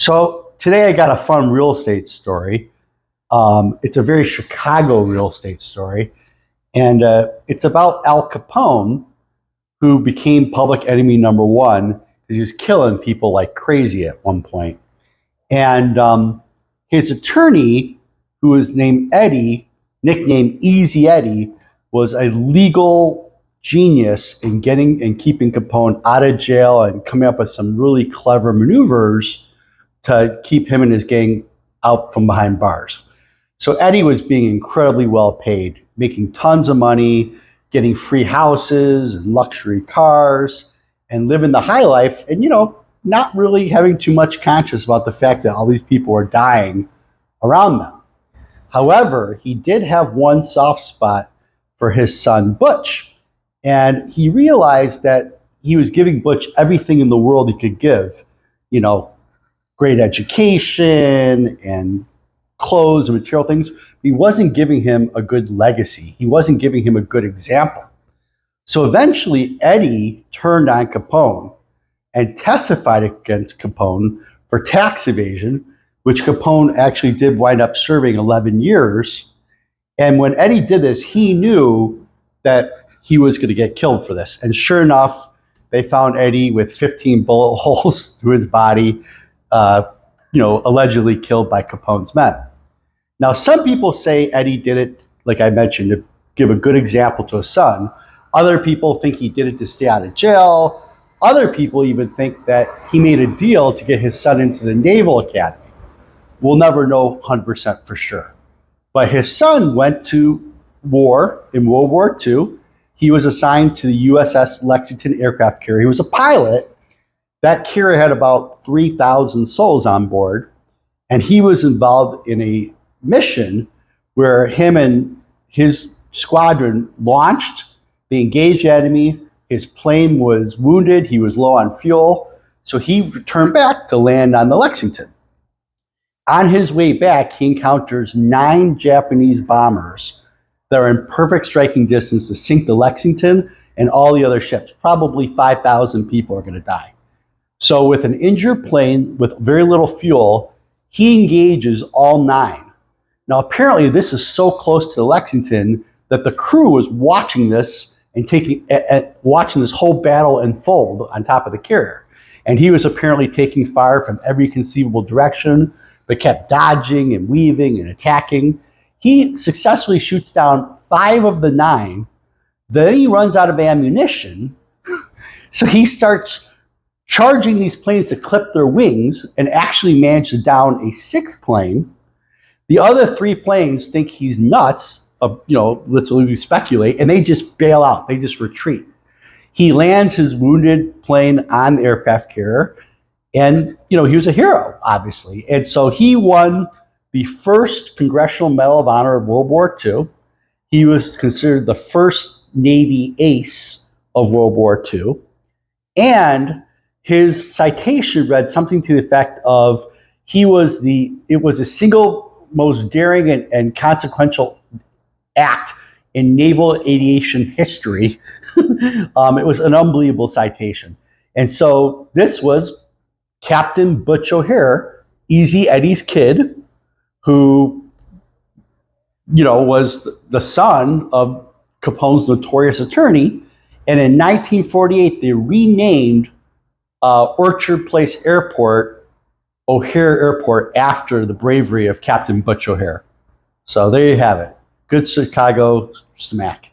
So today I got a fun real estate story. It's a very Chicago real estate story, and it's about Al Capone, who became public enemy number one. He was killing people like crazy at one point. And his attorney, who was named Eddie, nicknamed Easy Eddie, was a legal genius in getting and keeping Capone out of jail and coming up with some really clever maneuvers to keep him and his gang out from behind bars. So Eddie was being incredibly well paid, making tons of money, getting free houses and luxury cars, and living the high life, and not really having too much conscience about the fact that all these people were dying around them. However, he did have one soft spot for his son Butch, and he realized that he was giving Butch everything in the world he could give, great education and clothes and material things. He wasn't giving him a good legacy. He wasn't giving him a good example. So eventually, Eddie turned on Capone and testified against Capone for tax evasion, which Capone actually did wind up serving 11 years. And when Eddie did this, he knew that he was going to get killed for this. And sure enough, they found Eddie with 15 bullet holes through his body, allegedly killed by Capone's men. Now, some people say Eddie did it, like I mentioned, to give a good example to his son. Other people think he did it to stay out of jail. Other people even think that he made a deal to get his son into the Naval Academy. We'll never know 100% for sure. But his son went to war in World War II. He was assigned to the USS Lexington aircraft carrier. He was a pilot. That carrier had about 3,000 souls on board, and he was involved in a mission where him and his squadron launched. They engaged the enemy. His plane was wounded. He was low on fuel, so he returned back to land on the Lexington. On his way back, he encounters 9 Japanese bombers that are in perfect striking distance to sink the Lexington and all the other ships. Probably 5,000 people are going to die. So with an injured plane with very little fuel, he engages all 9. Now, apparently, this is so close to the Lexington that the crew was watching this and watching this whole battle unfold on top of the carrier. And he was apparently taking fire from every conceivable direction, but kept dodging and weaving and attacking. He successfully shoots down 5 of the 9. Then he runs out of ammunition. So he starts charging these planes to clip their wings and actually managed to down a 6th plane. The other 3 planes think he's nuts, let's speculate, and they just bail out. They just retreat. He lands his wounded plane on the aircraft carrier, and, he was a hero, obviously. And so he won the first Congressional Medal of Honor of World War II. He was considered the first Navy ace of World War II. And his citation read something to the effect of it was a single most daring and consequential act in naval aviation history. It was an unbelievable citation. And so this was Captain Butch Ohaire, Easy Eddie's kid, who, was the son of Capone's notorious attorney. And in 1948, they renamed Orchard Place Airport Ohaire Airport after the bravery of Captain Butch Ohaire. So there you have it. Good Chicago smack.